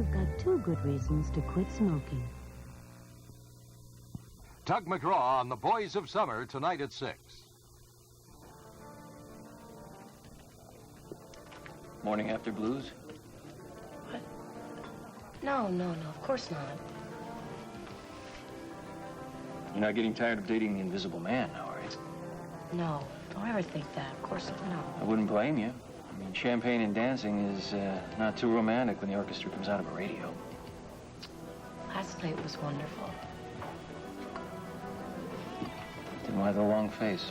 you've got 2 good reasons to quit smoking. Tug McGraw on The Boys of Summer tonight at 6. Morning after blues? What? No, of course not. You're not getting tired of dating the invisible man now, are you? No, don't ever think that. Of course not, no. I wouldn't blame you. I mean, champagne and dancing is not too romantic when the orchestra comes out of a radio. Last night was wonderful. Then why the long face?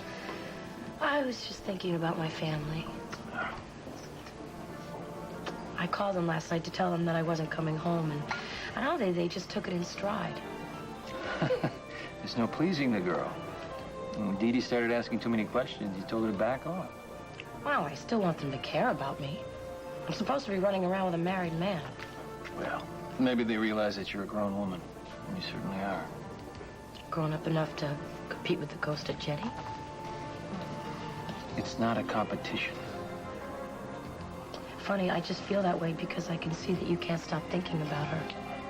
I was just thinking about my family. I called them last night to tell them that I wasn't coming home, and I know they just took it in stride. There's no pleasing the girl. When Dee Dee started asking too many questions, you told her to back off. Well, I still want them to care about me. I'm supposed to be running around with a married man. Well, maybe they realize that you're a grown woman. And you certainly are. Grown up enough to compete with the ghost of Jenny? It's not a competition. Funny, I just feel that way because I can see that you can't stop thinking about her.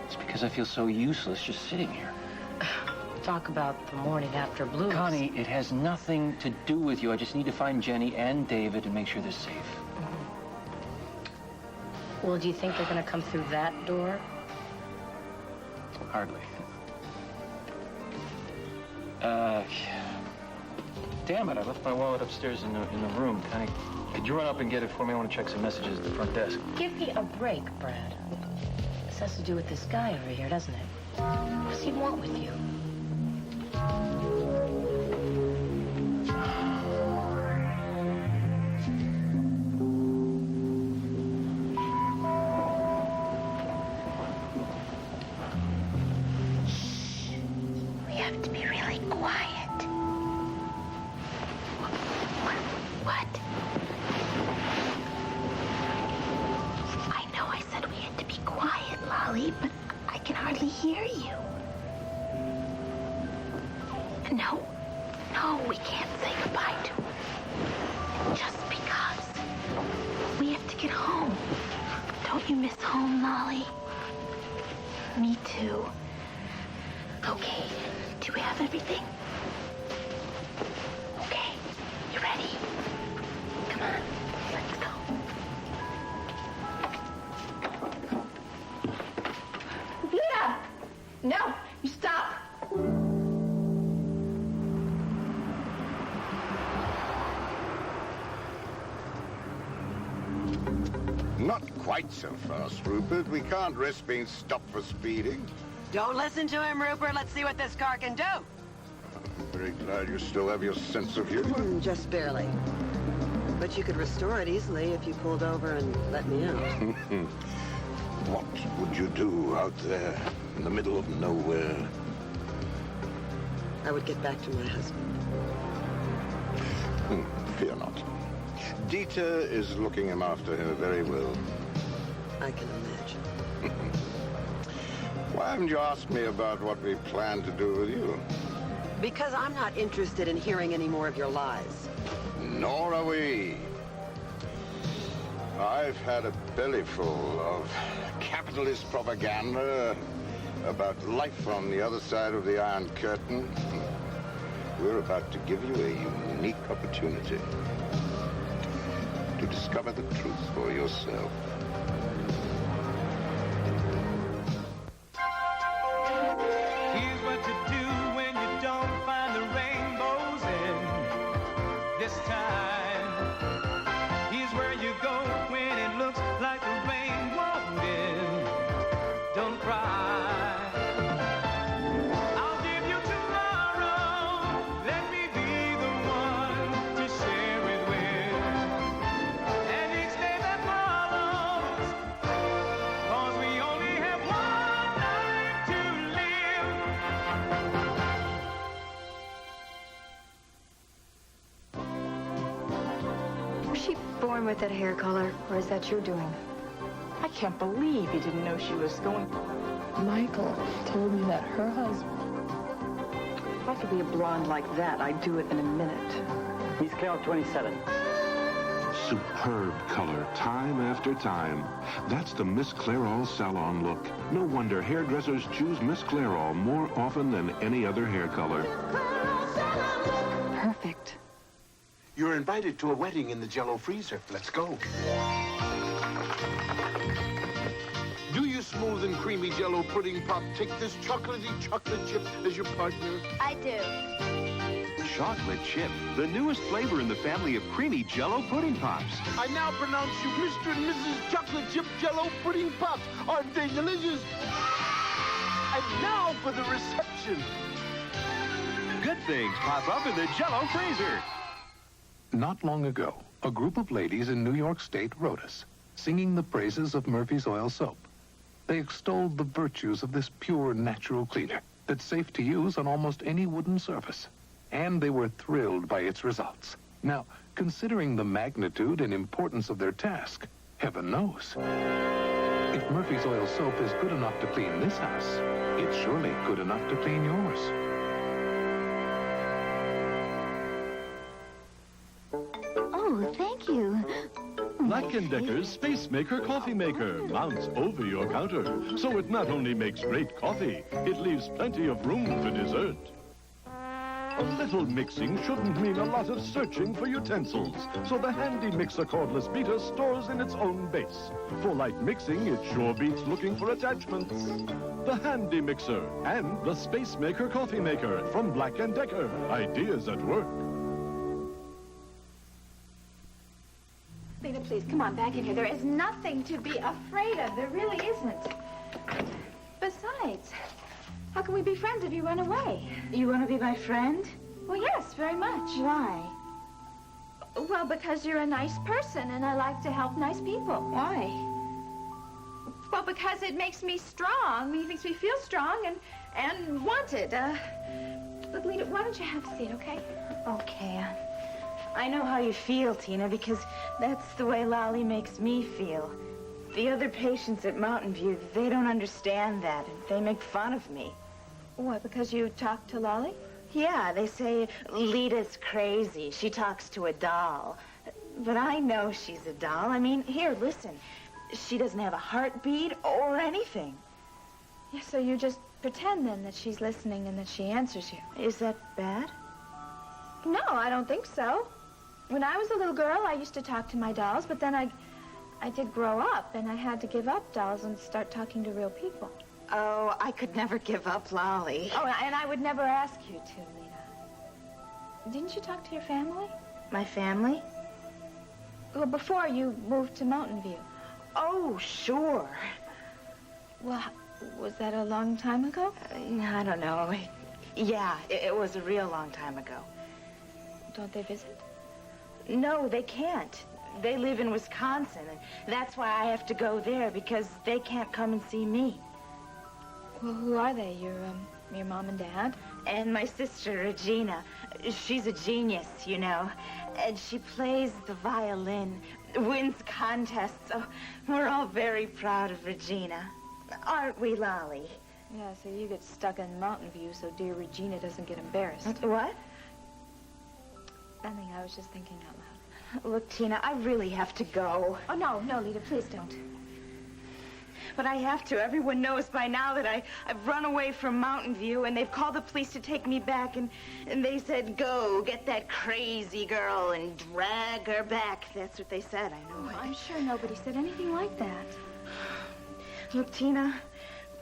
It's because I feel so useless just sitting here. Talk about the morning after blues. Connie, it has nothing to do with you. I just need to find Jenny and David and make sure they're safe. Mm-hmm. Well, do you think they're going to come through that door? Hardly. Damn it, I left my wallet upstairs in the room. Connie, could you run up and get it for me? I want to check some messages at the front desk. Give me a break, Brad. This has to do with this guy over here, doesn't it? What does he want with you? We have to be really quiet. What? I know I said we had to be quiet, Lolly, but I can hardly hear you. No, we can't say goodbye to her. Just because. We have to get home. Don't you miss home, Lolly? Me too. Okay, do we have everything? Okay, you ready? Come on, let's go. Luna! No, you stop! Not quite so fast, Rupert. We can't risk being stopped for speeding. Don't listen to him, Rupert. Let's see what this car can do. I'm very glad you still have your sense of humor. Just barely. But you could restore it easily if you pulled over and let me out. What would you do out there in the middle of nowhere? I would get back to my husband. Fear not. Dieter is looking him after her very well. I can imagine. Why haven't you asked me about what we plan to do with you? Because I'm not interested in hearing any more of your lies. Nor are we. I've had a bellyful of capitalist propaganda about life on the other side of the Iron Curtain. We're about to give you a unique opportunity to discover the truth for yourself. Here's what to do when you don't find the rainbows in this time. Here's where you go when it looks like the rain won't end. Don't cry. I'll give you tomorrow. Let me be the one to share it with. And each day that follows, 'cause we only have one life to live. Was she born with that hair color, or is that your doing? I can't believe you didn't know she was going. Michael told me that her husband. If I could be a blonde like that, I'd do it in a minute. He's count 27. superb color, time after time. That's the Miss Clairol salon look. No wonder hairdressers choose Miss Clairol more often than any other hair color. Perfect. You're invited to a wedding in the Jell-O freezer. Let's go. Do you smooth and creamy Jell-O pudding pop take this chocolatey chocolate chip as your partner? I do. Chocolate chip, the newest flavor in the family of creamy Jell-O pudding pops. I now pronounce you Mr. and Mrs. Chocolate Chip Jell-O pudding pops. Aren't they delicious? And now for the reception. Good things pop up in the Jell-O freezer. Not long ago, a group of ladies in New York State wrote us, singing the praises of Murphy's Oil Soap. They extolled the virtues of this pure natural cleaner that's safe to use on almost any wooden surface. And they were thrilled by its results. Now, considering the magnitude and importance of their task, heaven knows. If Murphy's Oil Soap is good enough to clean this house, it's surely good enough to clean yours. Oh, thank you. Black & Decker's Space Maker Coffee Maker mounts over your counter, so it not only makes great coffee, it leaves plenty of room for dessert. A little mixing shouldn't mean a lot of searching for utensils, so the handy mixer cordless beater stores in its own base. For light mixing, it sure beats looking for attachments. The handy mixer and the Space Maker Coffee Maker from Black & Decker. Ideas at work. Lena, please, come on, back in here. There is nothing to be afraid of. There really isn't. Besides, how can we be friends if you run away? You want to be my friend? Well, yes, very much. Why? Well, because you're a nice person, and I like to help nice people. Why? Well, because it makes me strong. It makes me feel strong and wanted. Look, Lena, why don't you have a seat, okay? Okay. I know how you feel, Tina, because that's the way Lolly makes me feel. The other patients at Mountain View, they don't understand that, and they make fun of me. What, because you talk to Lolly? Yeah, they say Lita's crazy. She talks to a doll. But I know she's a doll. I mean, here, listen. She doesn't have a heartbeat or anything. Yeah, so you just pretend, then, that she's listening and that she answers you. Is that bad? No, I don't think so. When I was a little girl, I used to talk to my dolls, but then I did grow up, and I had to give up dolls and start talking to real people. Oh, I could never give up Lolly. Oh, and I would never ask you to, Lita. Didn't you talk to your family? My family? Well, before you moved to Mountain View. Oh, sure. Well, was that a long time ago? I don't know. Yeah, it was a real long time ago. Don't they visit? No, they can't. They live in Wisconsin, and that's why I have to go there, because they can't come and see me. Well, who are they? Your mom and dad? And my sister, Regina. She's a genius, you know. And she plays the violin, wins contests. Oh, we're all very proud of Regina. Aren't we, Lolly? Yeah, so you get stuck in Mountain View so dear Regina doesn't get embarrassed. What? Nothing, I was just thinking out loud. Look, Tina, I really have to go. Oh, no, Lita, please don't. But I have to. Everyone knows by now that I've run away from Mountain View, and they've called the police to take me back, and they said, go, get that crazy girl and drag her back. That's what they said, I know. Oh, I'm sure nobody said anything like that. Look, Tina,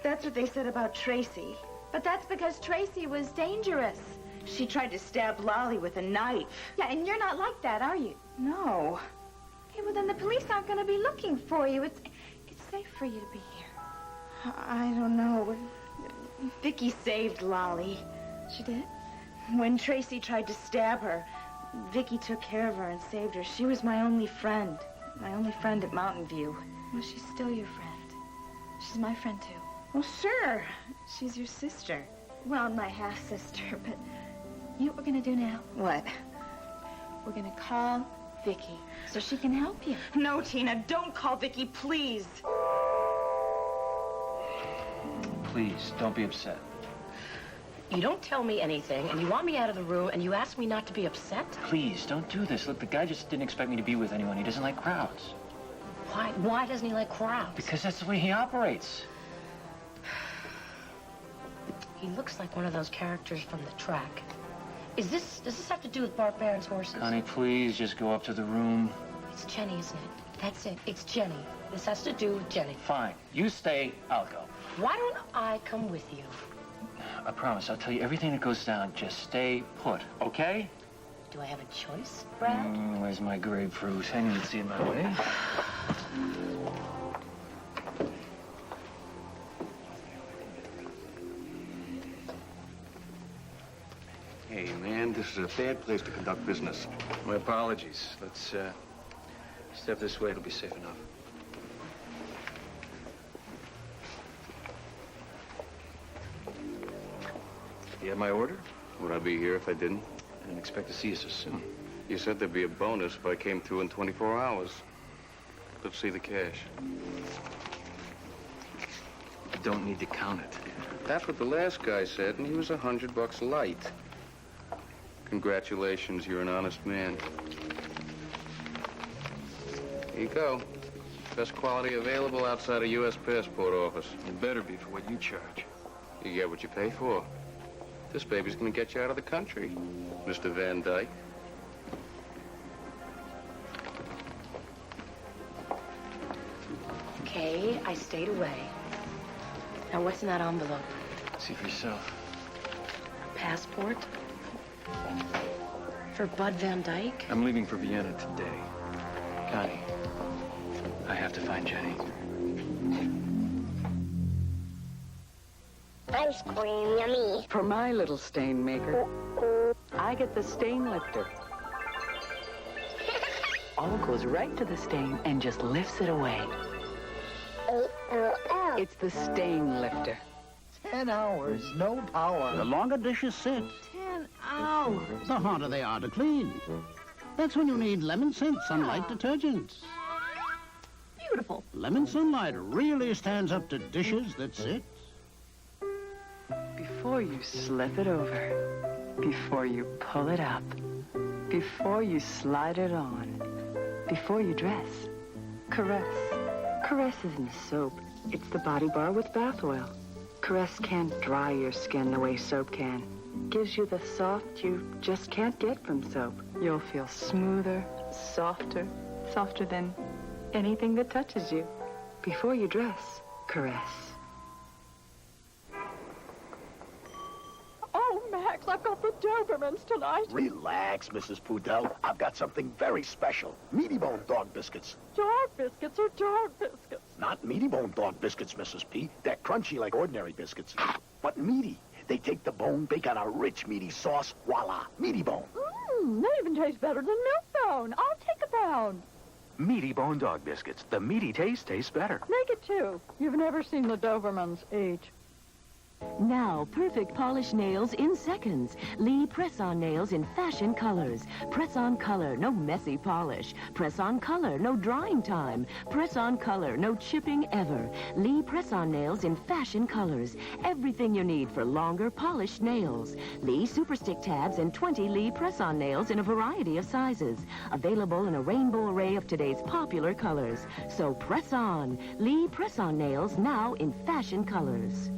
that's what they said about Tracy. But that's because Tracy was dangerous. She tried to stab Lolly with a knife. Yeah, and you're not like that, are you? No. Okay, well, then the police aren't going to be looking for you. It's safe for you to be here. I don't know. Vicky saved Lolly. She did? When Tracy tried to stab her, Vicky took care of her and saved her. She was my only friend. My only friend at Mountain View. Well, she's still your friend. She's my friend, too. Well, sure. She's your sister. Well, my half-sister, but you know what we're going to do now? What? We're going to call Vicky so she can help you. No, Tina, don't call Vicky, please. Please, don't be upset. You don't tell me anything, and you want me out of the room, and you ask me not to be upset? Please, don't do this. Look, the guy just didn't expect me to be with anyone. He doesn't like crowds. Why doesn't he like crowds? Because that's the way he operates. He looks like one of those characters from the track. Does this have to do with Bart Barron's horses? Connie, please, just go up to the room. It's Jenny, isn't it? That's it. It's Jenny. This has to do with Jenny. Fine. You stay, I'll go. Why don't I come with you? I promise, I'll tell you everything that goes down. Just stay put, okay? Do I have a choice, Brad? Where's my grapefruit? Hang on, see it my way. Hey, man, this is a bad place to conduct business. My apologies. Let's step this way. It'll be safe enough. You have my order? Would I be here if I didn't? I didn't expect to see you so soon. You said there'd be a bonus if I came through in 24 hours. Let's see the cash. I don't need to count it. That's what the last guy said, and he was $100 light. Congratulations, you're an honest man. Here you go. Best quality available outside a U.S. passport office. It better be for what you charge. You get what you pay for. This baby's gonna get you out of the country, Mr. Van Dyke. Okay, I stayed away. Now, what's in that envelope? See for yourself. Passport? For Bud Van Dyke? I'm leaving for Vienna today. Connie, I have to find Jenny. Ice cream, yummy. For my little stain maker, I get the stain lifter. All goes right to the stain and just lifts it away. It's the stain lifter. 10 hours, no power. The longer dishes sit. 10 hours. The harder they are to clean. That's when you need Lemon Scent Sunlight detergent. Beautiful. Lemon Sunlight really stands up to dishes that sit. Before you slip it over, before you pull it up, before you slide it on, before you dress, Caress. Caress isn't soap. It's the body bar with bath oil. Caress can't dry your skin the way soap can. Gives you the soft you just can't get from soap. You'll feel smoother, softer than anything that touches you. Before you dress, Caress. Oh, Max, I've got the Dobermans tonight. Relax, Mrs. Pudel. I've got something very special. Meaty Bone Dog Biscuits. Dog biscuits are dog biscuits. Not Meaty Bone Dog Biscuits, Mrs. P. They're crunchy like ordinary biscuits, but meaty. They take the bone, bake on a rich, meaty sauce. Voila, Meaty Bone. They even taste better than Milk Bone. I'll take a pound. Meaty Bone Dog Biscuits. The meaty taste tastes better. Make it 2. You've never seen the Dobermans eat. Now, perfect polished nails in seconds. Lee press-on nails in fashion colors. Press-on color, no messy polish. Press-on color, no drying time. Press-on color, no chipping ever. Lee press-on nails in fashion colors. Everything you need for longer, polished nails. Lee Super Stick tabs and 20 Lee press-on nails in a variety of sizes. Available in a rainbow array of today's popular colors. So press on. Lee press-on nails now in fashion colors.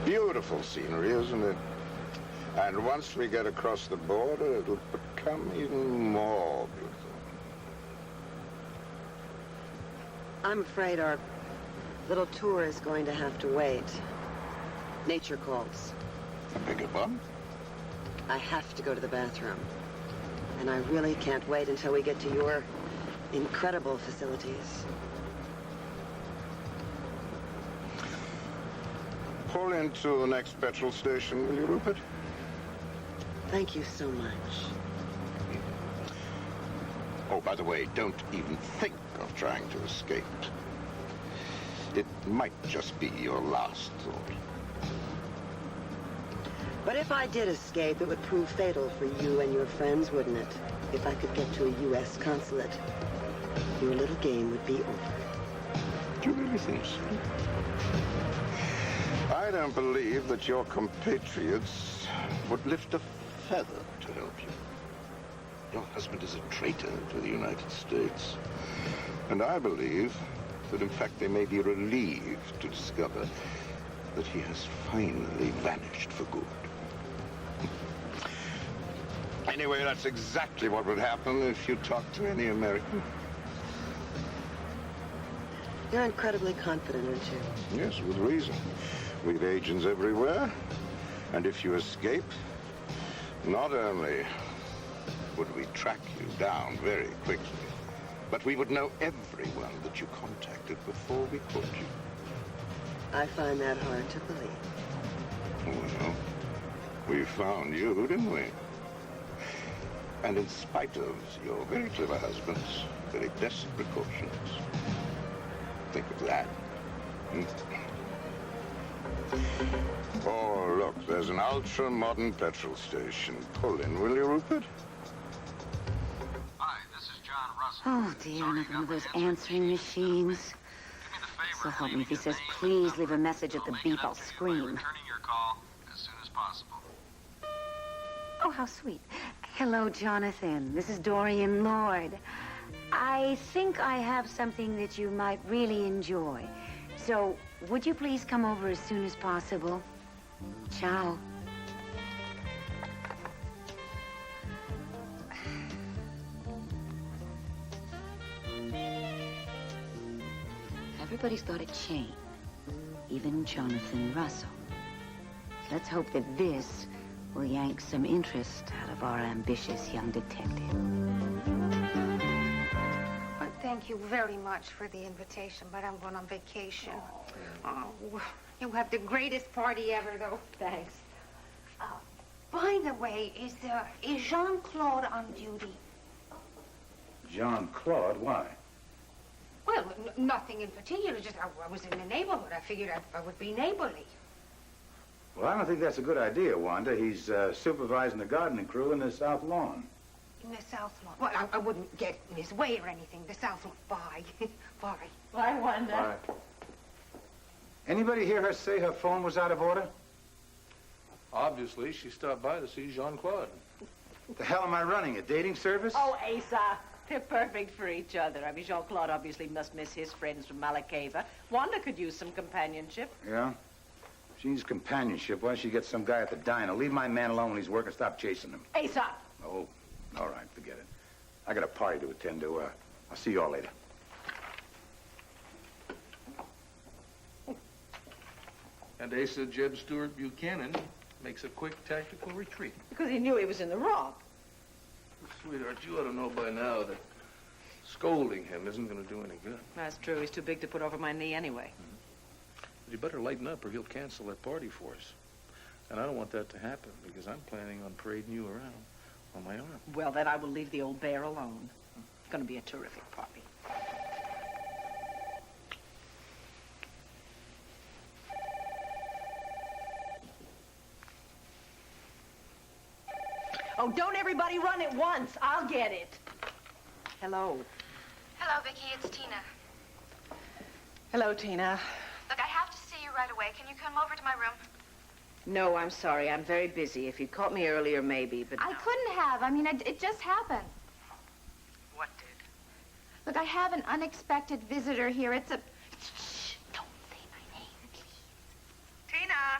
Beautiful scenery, isn't it? And once we get across the border, it'll become even more beautiful. I'm afraid our little tour is going to have to wait. Nature calls. I beg your pardon? I have to go to the bathroom. And I really can't wait until we get to your incredible facilities. Pull into the next petrol station, will you, Rupert? Thank you so much. Oh, by the way, don't even think of trying to escape. It might just be your last thought. But if I did escape, it would prove fatal for you and your friends, wouldn't it? If I could get to a U.S. consulate, your little game would be over. you really think so? I don't believe that your compatriots would lift a feather to help you. Your husband is a traitor to the United States. And I believe that, in fact, they may be relieved to discover that he has finally vanished for good. Anyway, that's exactly what would happen if you talked to any American. You're incredibly confident, aren't you? Yes, with reason. We've agents everywhere. And if you escape, not only would we track you down very quickly, but we would know everyone that you contacted before we caught you. I find that hard to believe. Well, we found you, didn't we? And in spite of your very clever husband's very best precautions. Think of that. Oh, look, there's an ultra-modern petrol station. Pull in, will you, Rupert? Oh, dear, another one of those answering machines. So help me, if he says, please leave a message at the beep, I'll scream. Returning your call as soon as possible. Oh, how sweet. Hello, Jonathan. This is Dorian Lord. I think I have something that you might really enjoy. So, would you please come over as soon as possible? Ciao. Everybody's got a chain, even Jonathan Russell. Let's hope that this will yank some interest out of our ambitious young detective. Well, thank you very much for the invitation, but I'm going on vacation. Oh, you have the greatest party ever, though. Thanks. By the way, is Jean-Claude on duty? Jean-Claude? Why? Well, nothing in particular. Just I was in the neighborhood. I figured I would be neighborly. Well, I don't think that's a good idea, Wanda. He's supervising the gardening crew in the South Lawn. In the South Lawn? Well, I wouldn't get in his way or anything. The South Lawn. Bye. Bye. Bye, Wanda. Bye. Anybody hear her say her phone was out of order? Obviously, she stopped by to see Jean-Claude. The hell am I running, a dating service? Oh, Asa, they're perfect for each other. I mean, Jean-Claude obviously must miss his friends from Malakeva. Wanda could use some companionship. Yeah? She needs companionship. Why don't she get some guy at the diner? Leave my man alone when he's working. Stop chasing him. Asa! Oh, all right, forget it. I got a party to attend to. I'll see you all later. And Asa Jeb Stewart Buchanan makes a quick tactical retreat. Because he knew he was in the wrong. Sweetheart, you ought to know by now that scolding him isn't going to do any good. That's true. He's too big to put over my knee anyway. But you better lighten up or he'll cancel that party for us. And I don't want that to happen because I'm planning on parading you around on my arm. Well, then I will leave the old bear alone. It's going to be a terrific party. Oh, don't everybody run at once. I'll get it. Hello. Hello, Vicki. It's Tina. Hello, Tina. Look, I have to see you right away. Can you come over to my room? No, I'm sorry. I'm very busy. If you'd caught me earlier, maybe, but I couldn't have. I mean, it just happened. What did? Look, I have an unexpected visitor here. It's a... Tina!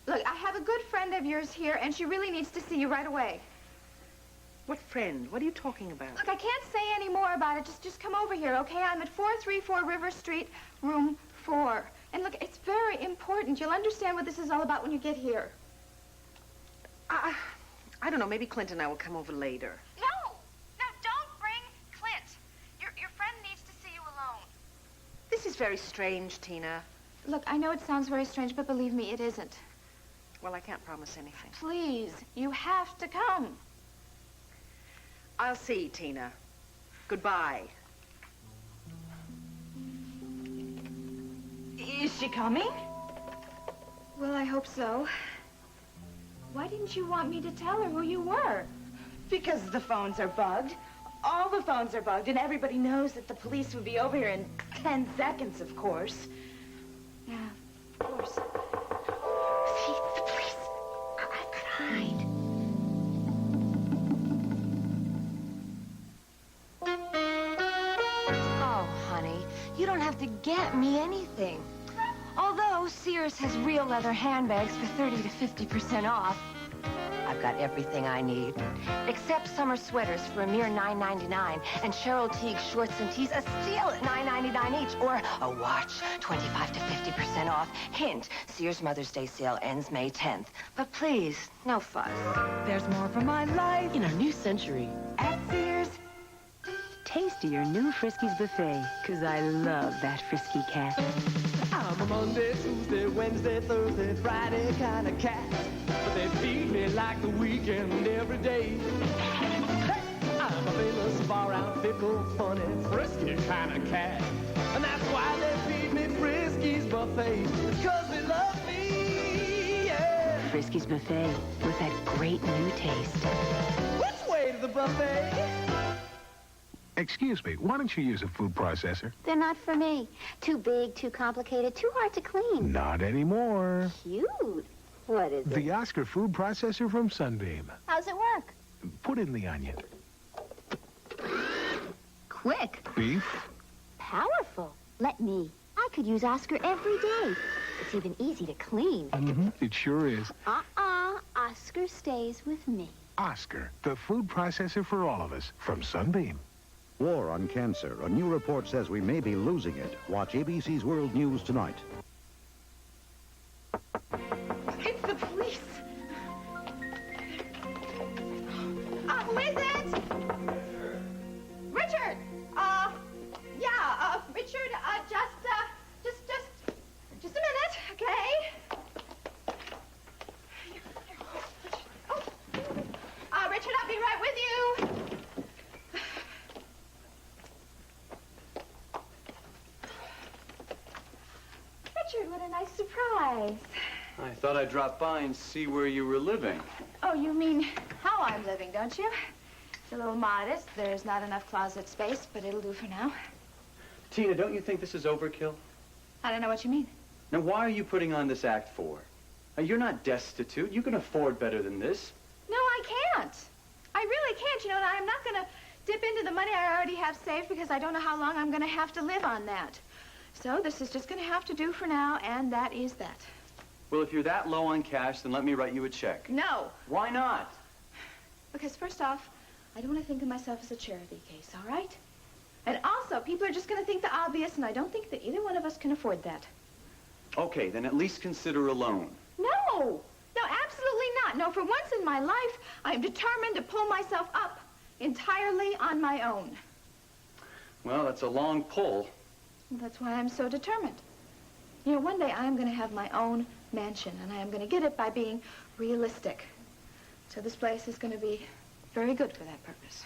Look, I have a good friend of yours here, and she really needs to see you right away. What friend? What are you talking about? Look, I can't say any more about it. Just come over here, okay? I'm at 434 River Street, room 4. And look, it's very important. You'll understand what this is all about when you get here. I don't know. Maybe Clint and I will come over later. No! No, don't bring Clint. Your friend needs to see you alone. This is very strange, Tina. Look, I know it sounds very strange, but believe me, it isn't. Well, I can't promise anything. Please, you have to come. I'll see, Tina. Goodbye. Is she coming? Well, I hope so. Why didn't you want me to tell her who you were? Because the phones are bugged. All the phones are bugged, and everybody knows that the police would be over here in 10 seconds, of course. Yeah, of course. See, the police. I've got to hide. Oh, honey, you don't have to get me anything. Although Sears has real leather handbags for 30 to 50% off, I've got everything I need. Except summer sweaters for a mere $9.99 and Cheryl Teague shorts and tees, a steal at $9.99 each, or a watch, 25 to 50% off. Hint, Sears Mother's Day sale ends May 10th. But please, no fuss. There's more for my life in our new century. At Sears. Taste your new Friskies buffet, because I love that frisky cat. I'm a Monday, Tuesday, Wednesday, Thursday, Friday kind of cat. But they feed me like the weekend every day. Hey, I'm a famous, far-out, fickle, funny, frisky kind of cat. And that's why they feed me Friskies buffet, because they love me, yeah. Friskies buffet with that great new taste. Which way to the buffet? Excuse me, why don't you use a food processor? They're not for me. Too big, too complicated, too hard to clean. Not anymore. Cute. What is it? The Oscar food processor from Sunbeam. How's it work? Put in the onion. Quick. Beef. Powerful. Let me. I could use Oscar every day. It's even easy to clean. Mm-hmm. It sure is. Oscar stays with me. Oscar, the food processor for all of us, from Sunbeam. War on cancer. A new report says we may be losing it. Watch ABC's World News tonight. It's the police. Who is it? Richard. Richard, just a minute, okay? Richard, I'll be right with you. Richard, what a nice surprise. I thought I'd drop by and see where you were living. Oh, you mean how I'm living, don't you? It's a little modest. There's not enough closet space, but it'll do for now. Tina, don't you think this is overkill? I don't know what you mean. Now, why are you putting on this act for? Now, you're not destitute. You can afford better than this. No, I can't. I really can't. You know, I'm not going to dip into the money I already have saved because I don't know how long I'm going to have to live on that. So this is just going to have to do for now, and that is that. Well, if you're that low on cash, then let me write you a check. No. Why not? Because first off, I don't want to think of myself as a charity case, all right? And also, people are just going to think the obvious, and I don't think that either one of us can afford that. Okay, then at least consider a loan. No! No, absolutely not. No, for once in my life, I'm determined to pull myself up entirely on my own. Well, that's a long pull. That's why I'm so determined. You know, one day I am going to have my own mansion, and I am going to get it by being realistic. So this place is going to be very good for that purpose.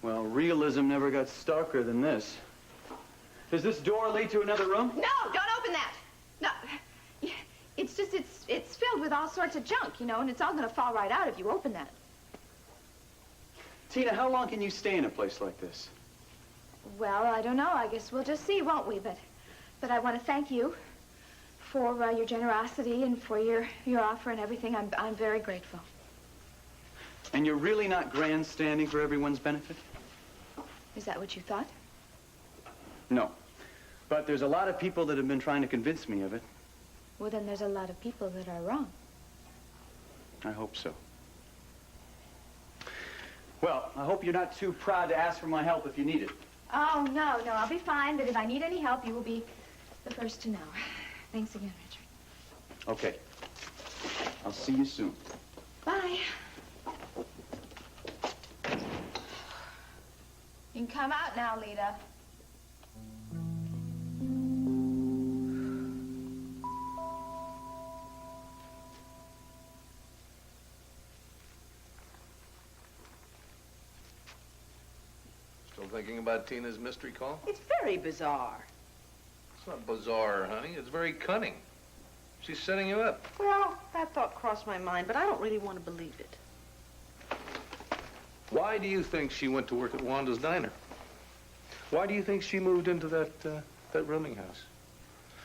Well, realism never got starker than this. Does this door lead to another room? No, don't open that. No, it's just, it's filled with all sorts of junk, you know, and it's all going to fall right out if you open that. Tina, how long can you stay in a place like this? Well, I don't know. I guess we'll just see, won't we? But I want to thank you for your generosity and for your offer and everything. I'm very grateful. And you're really not grandstanding for everyone's benefit? Is that what you thought? No. But there's a lot of people that have been trying to convince me of it. Well, then there's a lot of people that are wrong. I hope so. Well, I hope you're not too proud to ask for my help if you need it. Oh, no, I'll be fine. But if I need any help, you will be the first to know. Thanks again, Richard. Okay. I'll see you soon. Bye. You can come out now, Lita. Still thinking about Tina's mystery call? It's very bizarre. It's not bizarre, honey. It's very cunning. She's setting you up. Well, that thought crossed my mind, but I don't really want to believe it. Why do you think she went to work at Wanda's Diner? Why do you think she moved into that rooming house?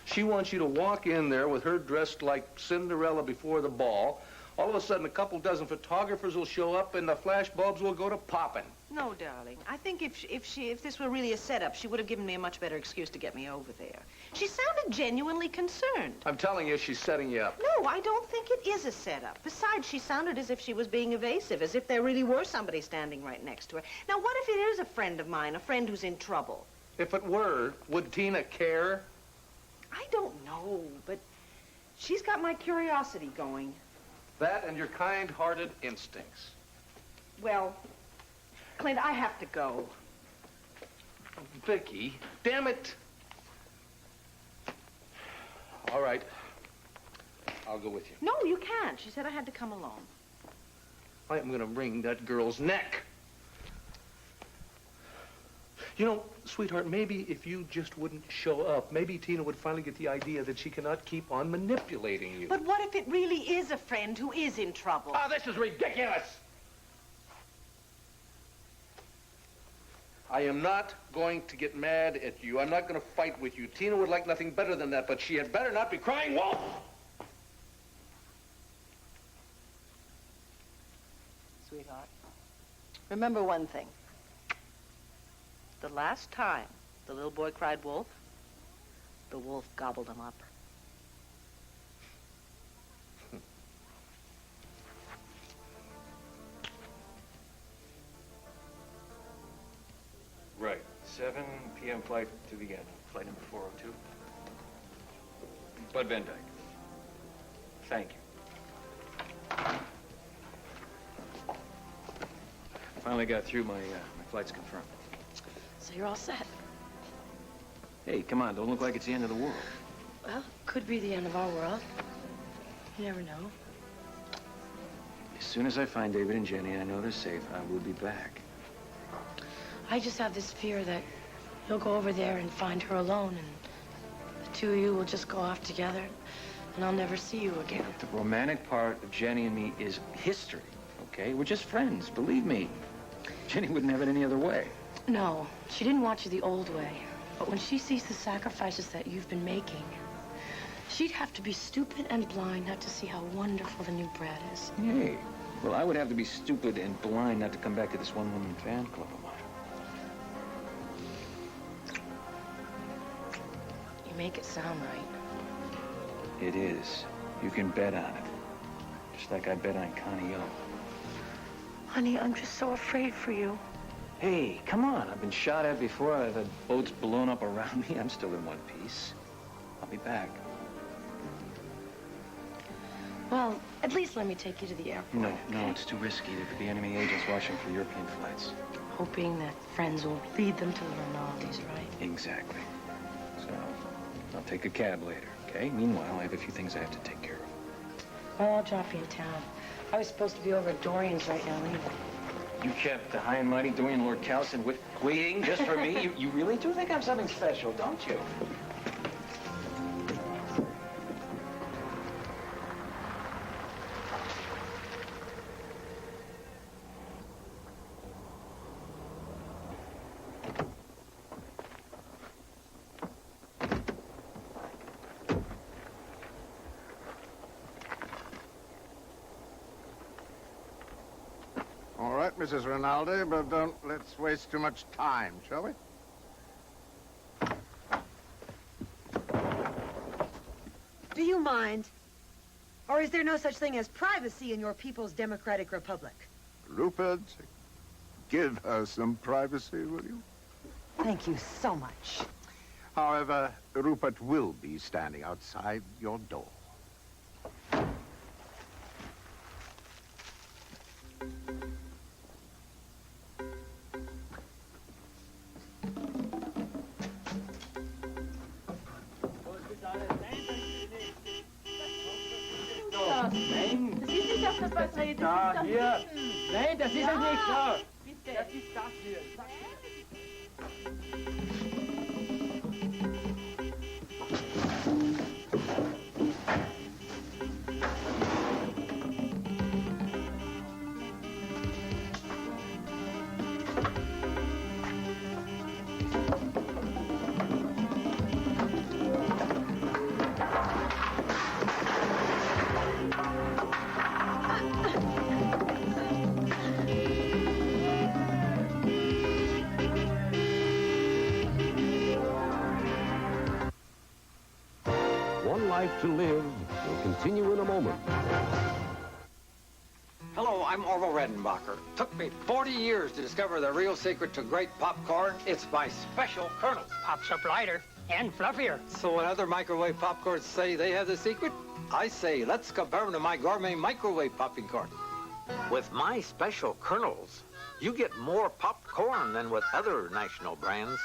She wants you to walk in there with her dressed like Cinderella before the ball. All of a sudden, a couple dozen photographers will show up and the flash bulbs will go to popping. No, darling. I think if this were really a setup, she would have given me a much better excuse to get me over there. She sounded genuinely concerned. I'm telling you, she's setting you up. No, I don't think it is a setup. Besides, she sounded as if she was being evasive, as if there really were somebody standing right next to her. Now, what if it is a friend of mine, a friend who's in trouble? If it were, would Tina care? I don't know, but she's got my curiosity going. That and your kind-hearted instincts. Well, Clint, I have to go. Vicky, damn it. All right. I'll go with you. No, you can't. She said I had to come alone. I'm gonna wring that girl's neck. You know, sweetheart, maybe if you just wouldn't show up, maybe Tina would finally get the idea that she cannot keep on manipulating you. But what if it really is a friend who is in trouble? Ah, this is ridiculous! I am not going to get mad at you. I'm not going to fight with you. Tina would like nothing better than that, but she had better not be crying wolf! Sweetheart, remember one thing. The last time the little boy cried wolf, the wolf gobbled him up. Right. 7 p.m. flight to Vienna. Flight number 402. Bud Van Dyke. Thank you. Finally got through. My flight's confirmed. So you're all set. Hey, come on. Don't look like it's the end of the world. Well, could be the end of our world. You never know. As soon as I find David and Jenny and I know they're safe, I will be back. I just have this fear that you'll go over there and find her alone, and the two of you will just go off together, and I'll never see you again. The romantic part of Jenny and me is history, okay? We're just friends, believe me. Jenny wouldn't have it any other way. No, she didn't want you the old way. But when she sees the sacrifices that you've been making, she'd have to be stupid and blind not to see how wonderful the new Brad is. Hey, well, I would have to be stupid and blind not to come back to this one-woman fan club of mine. You make it sound right. It is. You can bet on it. Just like I bet on Connie O. Honey, I'm just so afraid for you. Hey, come on. I've been shot at before. I've had boats blown up around me. I'm still in one piece. I'll be back. Well, at least let me take you to the airport. No, it's too risky. There could be enemy agents watching for European flights. Hoping that friends will lead them to the Rinaldi's, right? Exactly. So, I'll take a cab later, okay? Meanwhile, I have a few things I have to take care of. Well, I'll drop you in town. I was supposed to be over at Dorian's right now anyway. You kept the high and mighty Dorian Lord Cowson waiting just for me? You really do think I'm something special, don't you? All right, Mrs. Rinaldi, but don't let's waste too much time, shall we? Do you mind? Or is there no such thing as privacy in your People's Democratic Republic? Rupert, give her some privacy, will you? Thank you so much. However, Rupert will be standing outside your door. Nein. Das ist nicht auf das Batterie. Das ist hier. Nein, das ist es nicht. So. Bitte. Das ist das hier. life to live will continue in a moment. Hello, I'm Orville Redenbacher. Took me 40 years to discover the real secret to great popcorn. It's my special kernel. Pops up lighter and fluffier. So when other microwave popcorns say they have the secret, I say let's compare them to my gourmet microwave popping corn. With my special kernels, you get more popcorn than with other national brands.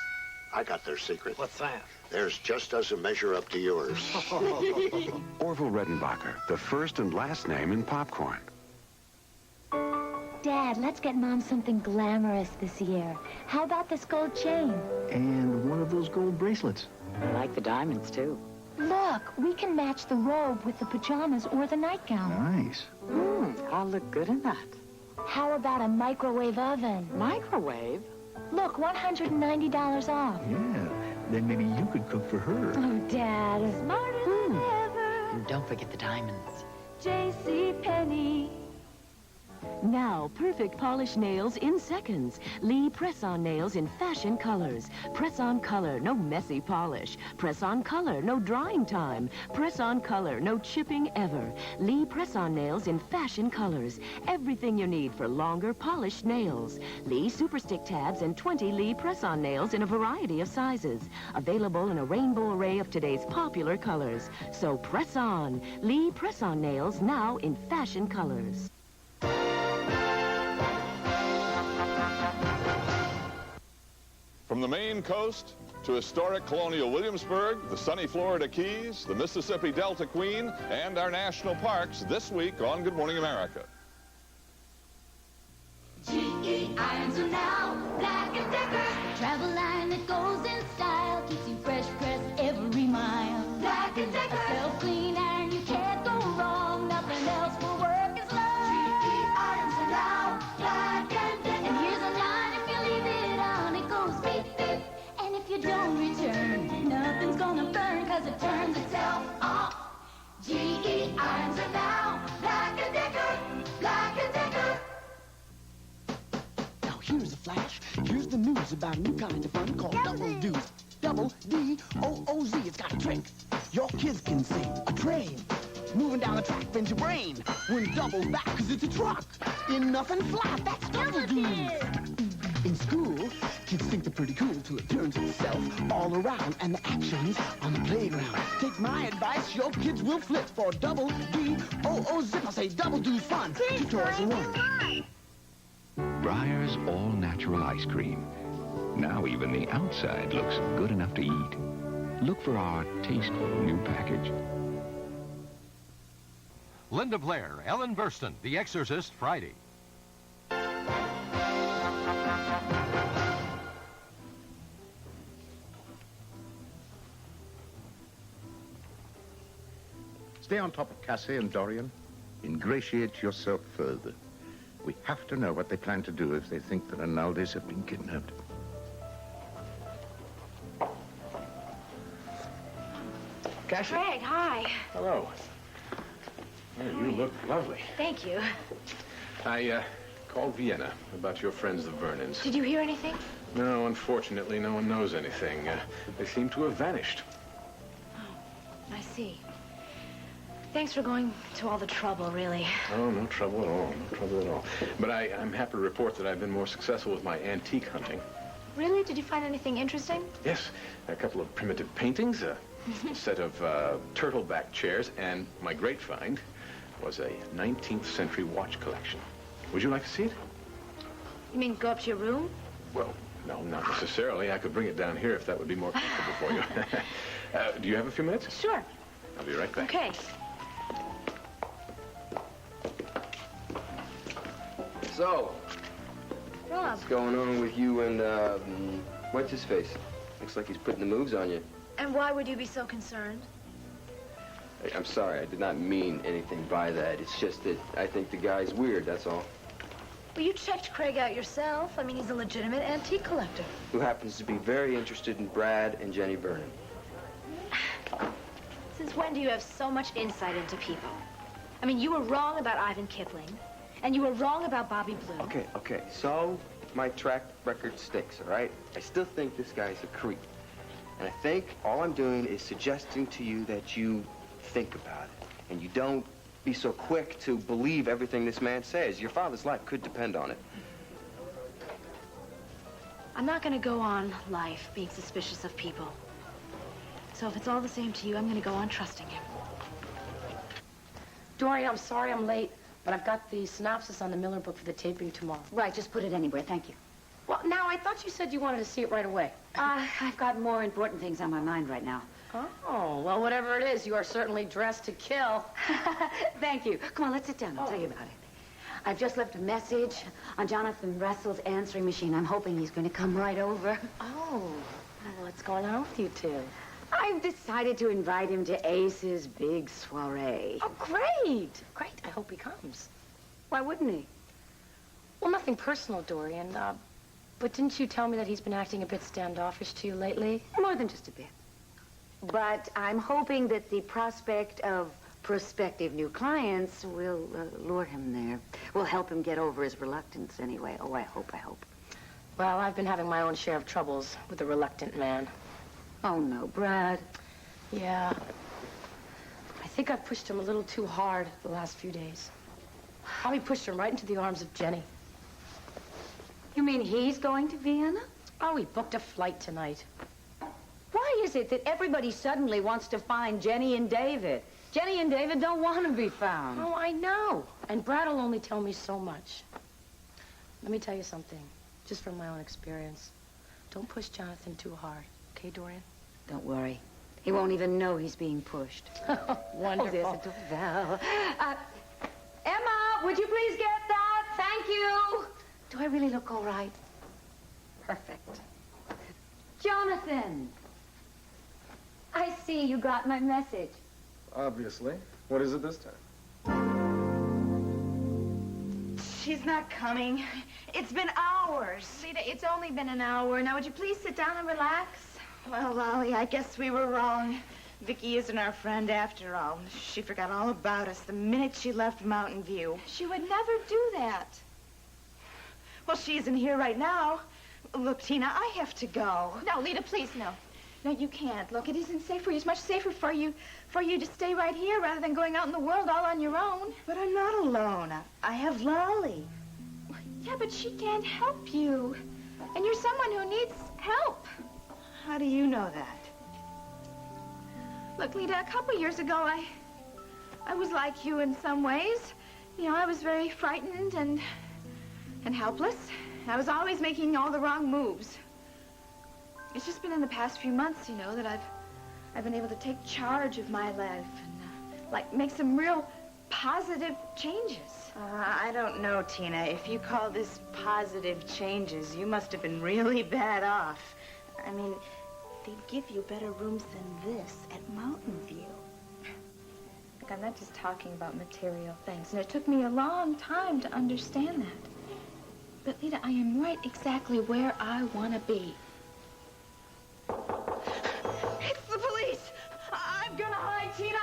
I got their secret. What's that? Theirs just doesn't measure up to yours. Orville Redenbacher, the first and last name in popcorn. Dad, let's get Mom something glamorous this year. How about this gold chain? And one of those gold bracelets. I like the diamonds, too. Look, we can match the robe with the pajamas or the nightgown. Nice. I'll look good in that. How about a microwave oven? Microwave? Look, $190 off. Yeah, then maybe you could cook for her. Oh, Dad. Smarter than ever. And don't forget the diamonds. JCPenney. Now, perfect polished nails in seconds. Lee press-on nails in fashion colors. Press-on color, no messy polish. Press-on color, no drying time. Press-on color, no chipping ever. Lee press-on nails in fashion colors. Everything you need for longer, polished nails. Lee Super Stick tabs and 20 Lee press-on nails in a variety of sizes. Available in a rainbow array of today's popular colors. So press on. Lee press-on nails now in fashion colors. From the Maine coast to historic colonial Williamsburg, the sunny Florida Keys, the Mississippi Delta Queen, and our national parks this week on Good Morning America. GE irons are now Black & Decker. Travel line that goes in style, keeps you fresh pressed every mile. Black & Decker. A self-clean iron, you can't go wrong. Nothing else will work as long. GE irons are now Black & Decker. And here's a line, if you leave it on, it goes beep, beep. And if you don't return, nothing's gonna burn, cause it turns itself off. GE irons are now Black & Decker. Black & Decker. Here's a flash. Here's the news about a new kind of fun called Double Deuce. Double D-O-O-Z. It's got a trick. Your kids can sing a train. Moving down the track bends your brain. When double back, cause it's a truck. In nothing flat, that's Double Deuce. In school, kids think they're pretty cool till it turns itself all around. And the action's on the playground. Take my advice, your kids will flip for Double D-O-O-Zip. I say Double Deuce fun. Two toys in one. Breyer's all-natural ice cream. Now even the outside looks good enough to eat. Look for our tasteful new package. Linda Blair, Ellen Burstyn, The Exorcist, Friday. Stay on top of Cassie and Dorian. Ingratiate yourself further. We have to know what they plan to do if they think the Rinaldis have been kidnapped. Cassie. Craig, hi. Hello. Oh, you look lovely. Thank you. I called Vienna about your friends, the Vernons. Did you hear anything? No, unfortunately, no one knows anything. They seem to have vanished. Oh, I see. Thanks for going to all the trouble, really. Oh, no trouble at all. No trouble at all. But I'm happy to report that I've been more successful with my antique hunting. Really? Did you find anything interesting? Yes, a couple of primitive paintings, a set of turtleback chairs, and my great find was a 19th century watch collection. Would you like to see it? You mean go up to your room? Well, no, not necessarily. I could bring it down here if that would be more comfortable for you. Do you have a few minutes? Sure. I'll be right back. Okay. So, Rob. what's going on with you and, what's his face? Looks like he's putting the moves on you. And why would you be so concerned? Hey, I'm sorry, I did not mean anything by that. It's just that I think the guy's weird, that's all. Well, you checked Craig out yourself. I mean, he's a legitimate antique collector. Who happens to be very interested in Brad and Jenny Vernon. Since when do you have so much insight into people? I mean, you were wrong about Ivan Kipling, and you were wrong about Bobby Blue. Okay, so my track record stinks, all right? I still think this guy's a creep. And I think all I'm doing is suggesting to you that you think about it. And you don't be so quick to believe everything this man says. Your father's life could depend on it. I'm not going to go on life being suspicious of people. So if it's all the same to you, I'm going to go on trusting him. Dorian, I'm sorry I'm late, but I've got the synopsis on the Miller book for the taping tomorrow. Right, just put it anywhere, thank you. Well, now, I thought you said you wanted to see it right away. I've got more important things on my mind right now. Oh, well, whatever it is, you are certainly dressed to kill. Thank you. Come on, let's sit down. I'll tell you about it. I've just left a message on Jonathan Russell's answering machine. I'm hoping he's going to come right over. Oh, well, what's going on with you two? I've decided to invite him to Ace's big soiree. Oh, great. Great. I hope he comes. Why wouldn't he? Well, nothing personal, Dorian. But didn't you tell me that he's been acting a bit standoffish to you lately? More than just a bit. But I'm hoping that the prospect of prospective new clients will lure him there. Will help him get over his reluctance anyway. Oh, I hope. Well, I've been having my own share of troubles with a reluctant man. Oh, no, Brad. Yeah. I think I've pushed him a little too hard the last few days. Probably pushed him right into the arms of Jenny. You mean he's going to Vienna? Oh, he booked a flight tonight. Why is it that everybody suddenly wants to find Jenny and David? Jenny and David don't want to be found. Oh, I know. And Brad will only tell me so much. Let me tell you something, just from my own experience. Don't push Jonathan too hard, okay, Dorian? Don't worry. He won't even know he's being pushed. Wonderful. Oh, there's a doorbell. Emma, would you please get that? Thank you. Do I really look all right? Perfect. Jonathan! I see you got my message. Obviously. What is it this time? She's not coming. It's been hours. Lita, it's only been an hour. Now, would you please sit down and relax? Well, Lolly, I guess we were wrong. Vicky isn't our friend after all. She forgot all about us the minute she left Mountain View. She would never do that. Well, she isn't here right now. Look, Tina, I have to go. No, Lita, please, no. No, you can't. Look, it isn't safe for you. It's much safer for you to stay right here rather than going out in the world all on your own. But I'm not alone. I have Lolly. Yeah, but she can't help you. And you're someone who needs help. How do you know that? Look, Lita, a couple years ago, I was like you in some ways. You know, I was very frightened and helpless. I was always making all the wrong moves. It's just been in the past few months, you know, that I've been able to take charge of my life and, like, make some real positive changes. I don't know, Tina. If you call this positive changes, you must have been really bad off. I mean, they'd give you better rooms than this at Mountain View. Look, I'm not just talking about material things, and it took me a long time to understand that. But, Lita, I am right exactly where I want to be. It's the police! I'm gonna hide, Tina!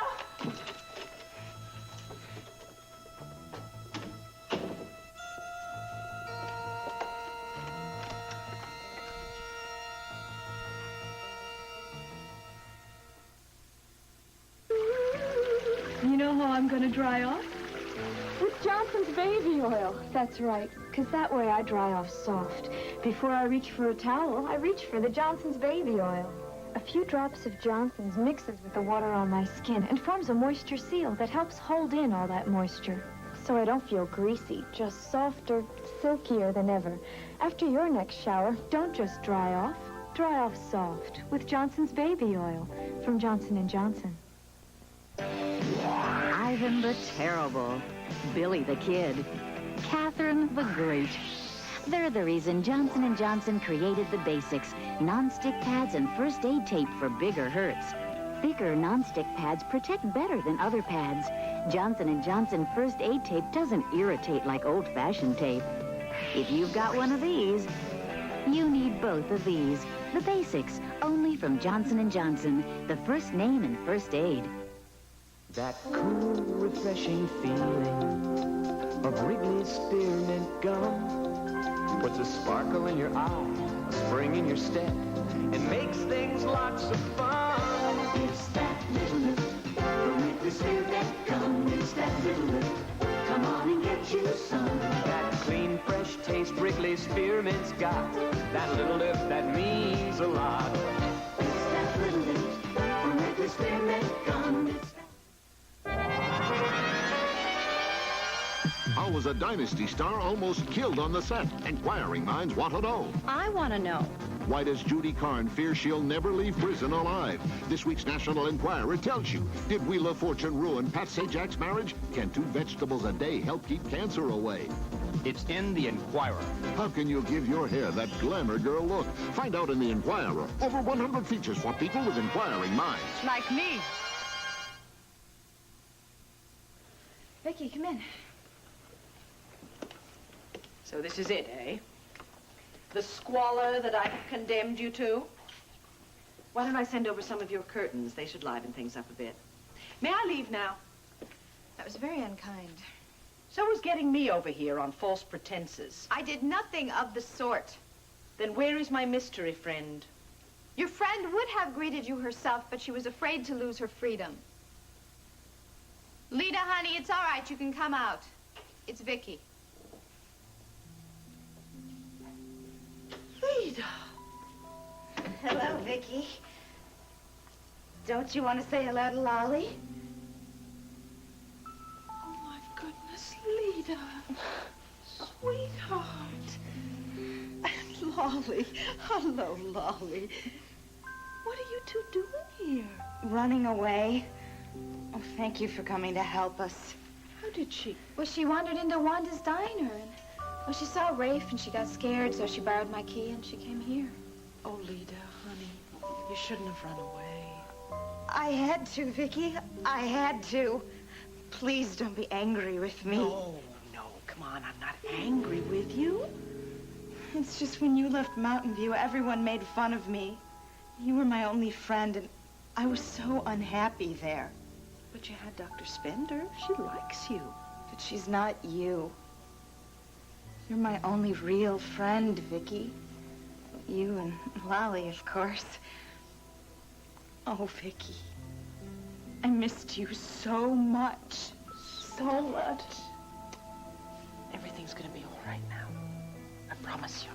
You know how I'm gonna dry off? With Johnson's baby oil. That's right, because that way I dry off soft. Before I reach for a towel, I reach for the Johnson's baby oil. A few drops of Johnson's mixes with the water on my skin and forms a moisture seal that helps hold in all that moisture. So I don't feel greasy, just softer, silkier than ever. After your next shower, don't just dry off soft with Johnson's baby oil from Johnson & Johnson. Ivan the Terrible, Billy the Kid, Catherine the Great. They're the reason Johnson & Johnson created the basics, non-stick pads and first aid tape for bigger hurts. Thicker non-stick pads protect better than other pads. Johnson & Johnson first aid tape doesn't irritate like old-fashioned tape. If you've got one of these, you need both of these. The basics, only from Johnson & Johnson, the first name in first aid. That cool, refreshing feeling of Wrigley's spearmint gum puts a sparkle in your eye, a spring in your step, and makes things lots of fun. It's that little spearmint's got that little lip that means a lot. It's that little lift from Wrigley Spearmint Gum. How was a Dynasty star almost killed on the set? Inquiring minds want to know. I want to know. Why does Judy Carn fear she'll never leave prison alive? This week's National Enquirer tells you. Did Wheel of Fortune ruin Pat Sajak's marriage? Can 2 vegetables a day help keep cancer away? It's in the Enquirer. How can you give your hair that glamour girl look? Find out in the Enquirer. Over 100 features for people with inquiring minds. Like me. Vicky, come in. So this is it, eh? The squalor that I have condemned you to? Why don't I send over some of your curtains? They should liven things up a bit. May I leave now? That was very unkind. So was getting me over here on false pretenses. I did nothing of the sort. Then where is my mystery friend? Your friend would have greeted you herself, but she was afraid to lose her freedom. Lita, honey, it's all right. You can come out. It's Vicky. Lita. Hello, Vicky. Don't you want to say hello to Lolly? Oh, my goodness, Lita. Sweetheart. And Lolly. Hello, Lolly. What are you two doing here? Running away. Oh, thank you for coming to help us. How did she? Well, she wandered into Wanda's diner and, well, she saw Rafe and she got scared, so she borrowed my key and she came here. Oh, Lita, honey, you shouldn't have run away. I had to, Vicky. I had to. Please don't be angry with me. No, come on, I'm not angry with you. It's just when you left Mountain View, everyone made fun of me. You were my only friend, and I was so unhappy there. But you had Dr. Spender. She likes you. But she's not you. You're my only real friend, Vicky. You and Lolly, of course. Oh, Vicky. I missed you so much. So much. Everything's gonna be all right now. I promise you.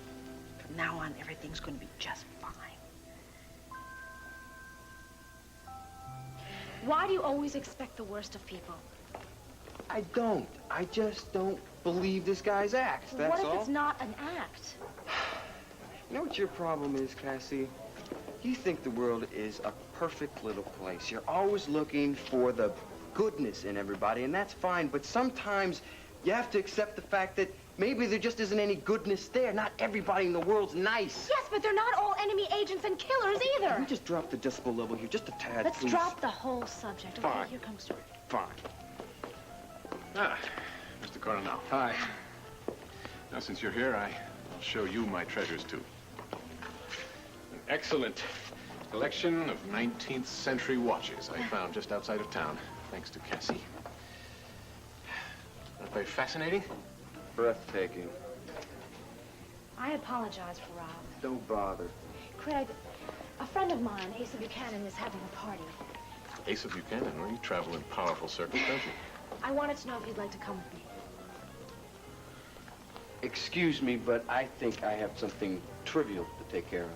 From now on, everything's gonna be just fine. Why do you always expect the worst of people? I don't. I just don't believe this guy's act, that's all. What if it's not an act? You know what your problem is, Cassie? You think the world is a perfect little place. You're always looking for the goodness in everybody, and that's fine, but sometimes you have to accept the fact that maybe there just isn't any goodness there. Not everybody in the world's nice. Yes, but they're not all enemy agents and killers either. Can we just drop the decibel level here just a tad, Let's please? drop the whole subject. Okay, Fine. here comes George. Fine. Ah, Mr. Coronel. Hi. Now, since you're here, I'll show you my treasures, too. An excellent collection of 19th century watches I found just outside of town, thanks to Cassie. Aren't they fascinating? Breathtaking. I apologize for Rob. Don't bother. Craig, a friend of mine, Asa Buchanan, is having a party. Asa Buchanan, well, you travel in powerful circles, don't you? I wanted to know if you'd like to come with me. Excuse me, but I think I have something trivial to take care of.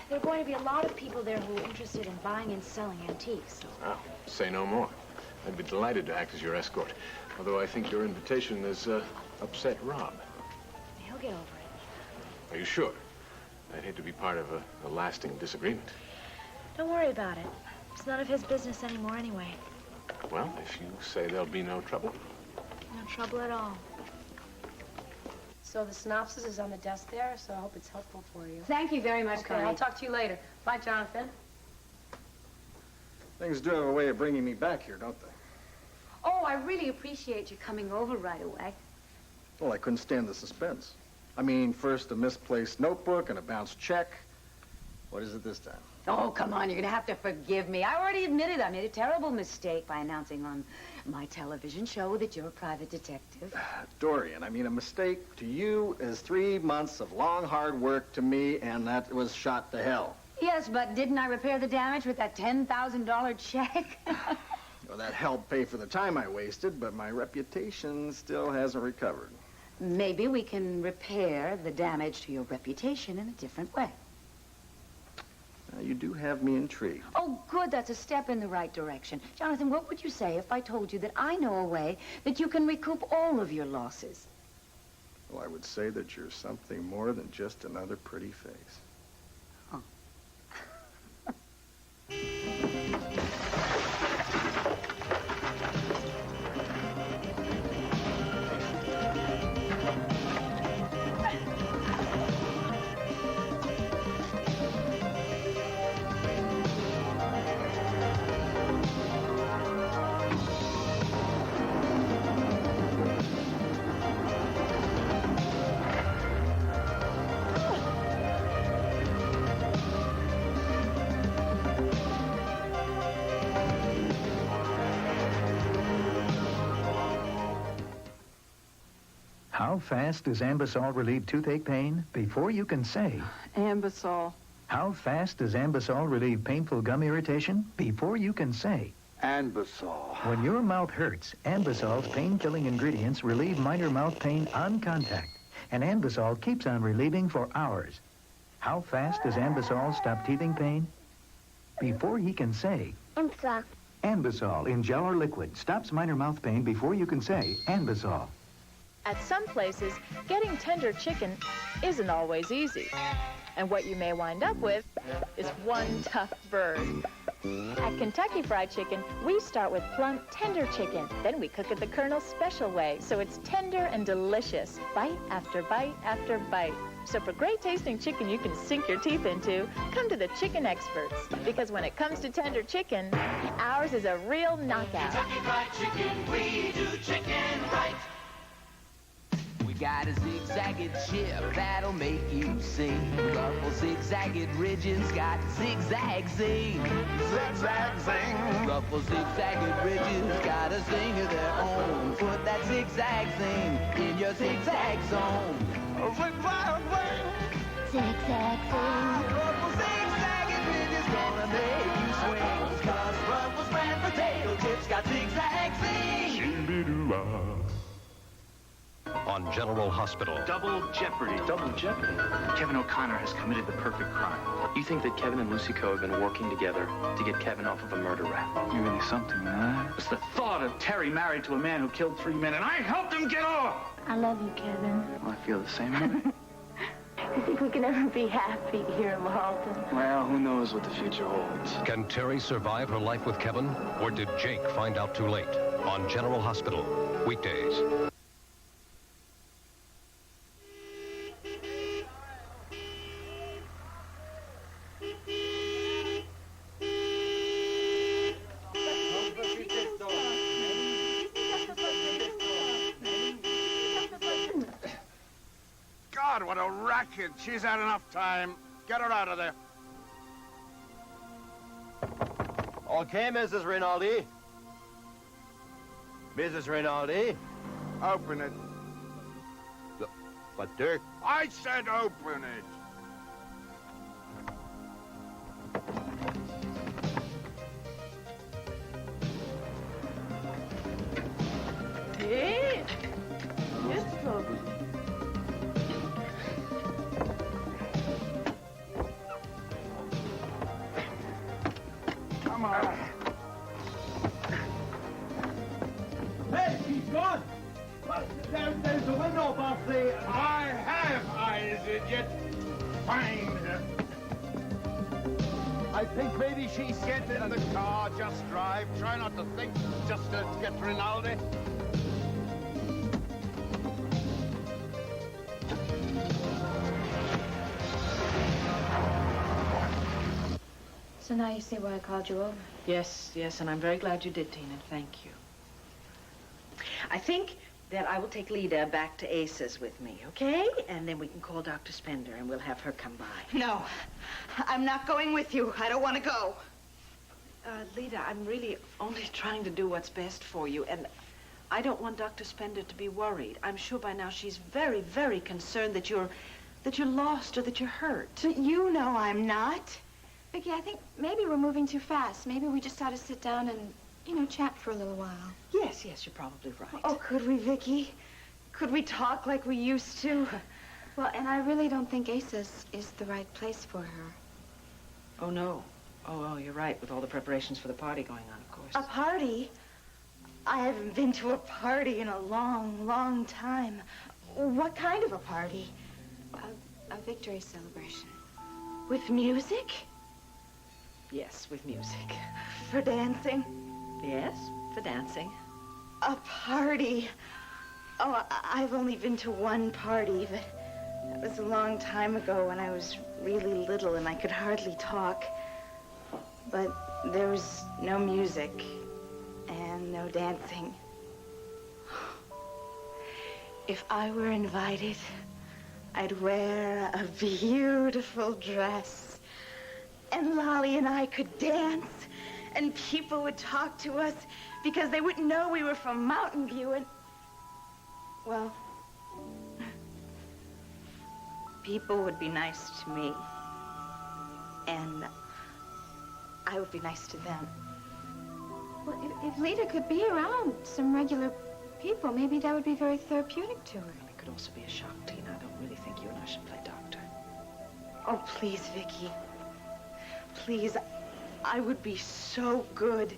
There are going to be a lot of people there who are interested in buying and selling antiques. Oh, say no more. I'd be delighted to act as your escort, although I think your invitation has upset Rob. He'll get over it. Are you sure? I'd hate to be part of a lasting disagreement. Don't worry about it. It's none of his business anymore anyway. Well, if you say there'll be no trouble. No trouble at all. So the synopsis is on the desk there, so I hope it's helpful for you. Thank you very much, Okay, Connie. I'll talk to you later. Bye, Jonathan. Things do have a way of bringing me back here, don't they? Oh, I really appreciate you coming over right away. Well, I couldn't stand the suspense. I mean, first a misplaced notebook and a bounced check. What is it this time? Oh, come on, you're gonna have to forgive me. I already admitted I made a terrible mistake by announcing on my television show that you're a private detective. Dorian, I mean, a mistake to you is 3 months of long, hard work to me, and that was shot to hell. Yes, but didn't I repair the damage with that $10,000 check? Well, that helped pay for the time I wasted, but my reputation still hasn't recovered. maybe we can repair the damage to your reputation in a different way. Now, you do have me intrigued. Oh, good. That's a step in the right direction. Jonathan, what would you say if I told you that I know a way that you can recoup all of your losses? Well, I would say that you're something more than just another pretty face. How fast does Ambisol relieve toothache pain? Before you can say. Ambisol. How fast does Ambisol relieve painful gum irritation? Before you can say. Ambisol. When your mouth hurts, Ambisol's pain-killing ingredients relieve minor mouth pain on contact. And Ambisol keeps on relieving for hours. How fast does Ambisol stop teething pain? Before he can say. Ambisol. Ambisol in gel or liquid stops minor mouth pain before you can say Ambisol. At some places, getting tender chicken isn't always easy. And what you may wind up with is one tough bird. At Kentucky Fried Chicken, we start with plump, tender chicken. Then we cook it the Colonel's special way, so it's tender and delicious, bite after bite after bite. So for great tasting chicken you can sink your teeth into, come to the chicken experts. Because when it comes to tender chicken, ours is a real knockout. Kentucky Fried Chicken, we do chicken right. We got a zigzagged chip that'll make you sing. Ruffle zigzagged ridges got zigzag zing. Zigzag zing. Ruffle zigzagged ridges got a zing of their own. Put that zigzag zing in your zigzag zone. Zigzag zing. Zigzag zing. Ruffle zigzagged ridges gonna make you swing. 'Cause Ruffle's brand potato chips got zigzag zing. On General Hospital. Double jeopardy. Double jeopardy? Kevin O'Connor has committed the perfect crime. You think that Kevin and Lucy Coe have been working together to get Kevin off of a murder rap? You're really something, man. It's the thought of Terry married to a man who killed 3 men, and I helped him get off! I love you, Kevin. Well, I feel the same way. You think we can ever be happy here in Oltl? Well, who knows what the future holds. Can Terry survive her life with Kevin? Or did Jake find out too late? On General Hospital. Weekdays. God, what a racket. She's had enough time. Get her out of there. Okay, Mrs. Rinaldi. Mrs. Rinaldi. Open it. But, Dirk... I said open it. Hey! Yes, folks. Come on. Hey, he's gone! There's a window above the... I have eyes, idiot. Find her. I think maybe she's... Get in the car, just drive. Try not to think, just to get Rinaldi. So now you see why I called you over. Yes, yes, and I'm very glad you did, Tina. Thank you. I think that I will take Lida back to Ace's with me, okay? And then we can call Dr. Spender and we'll have her come by. No, I'm not going with you. I don't want to go. Lida, I'm really only trying to do what's best for you, and I don't want Dr. Spender to be worried. I'm sure by now she's very, very concerned that you're lost or that you're hurt. But you know I'm not. Vicki, I think maybe we're moving too fast. Maybe we just ought to sit down and, chat for a little while. Yes, yes, you're probably right. Oh, could we, Vicki? Could we talk like we used to? Well, and I really don't think Aces is the right place for her. Oh, no. Oh, you're right, with all the preparations for the party going on, of course. A party? I haven't been to a party in a long, long time. What kind of a party? A victory celebration. With music? Yes, with music. For dancing? Yes, for dancing. A party? Oh, I've only been to one party, but that was a long time ago when I was really little and I could hardly talk. But there was no music and no dancing. If I were invited, I'd wear a beautiful dress. And Lolly and I could dance, and people would talk to us because they wouldn't know we were from Mountain View, and... well, people would be nice to me. And I would be nice to them. Well, if Lita could be around some regular people, maybe that would be very therapeutic to her. It could also be a shock, Tina. I don't really think you and I should play doctor. Oh, please, Vicky. Please, I would be so good.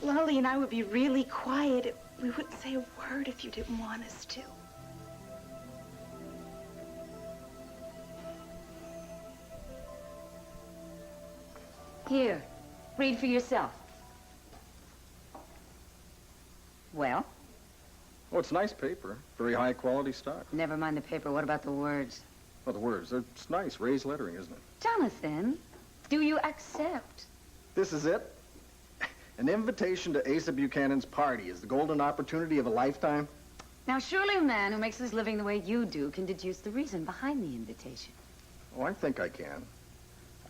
Lolly and I would be really quiet. We wouldn't say a word if you didn't want us to. Here, read for yourself. Well? Oh, it's nice paper. Very high quality stock. Never mind the paper. What about the words? Well, the words. It's nice. Raised lettering, isn't it? Jonathan, do you accept? This is it. An invitation to Asa Buchanan's party is the golden opportunity of a lifetime. Now, surely a man who makes his living the way you do can deduce the reason behind the invitation. Oh, I think I can.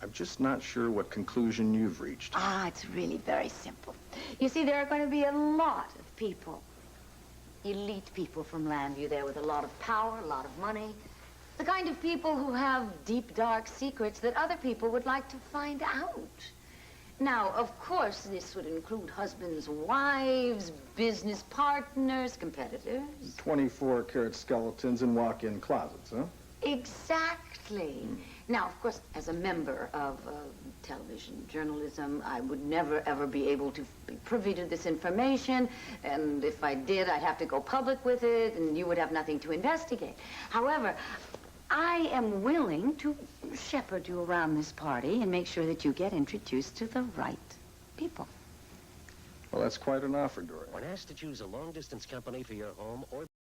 I'm just not sure what conclusion you've reached. Ah, it's really very simple. You see, there are going to be a lot of people. Elite people from Landview there with a lot of power, a lot of money. The kind of people who have deep, dark secrets that other people would like to find out. Now, of course, this would include husbands, wives, business partners, competitors. 24-karat skeletons in walk-in closets, huh? Exactly. Now, of course, as a member of television journalism, I would never, ever be able to be privy to this information. And if I did, I'd have to go public with it, and you would have nothing to investigate. However, I am willing to shepherd you around this party and make sure that you get introduced to the right people. Well, that's quite an offer, Dory. When asked to choose a long-distance company for your home or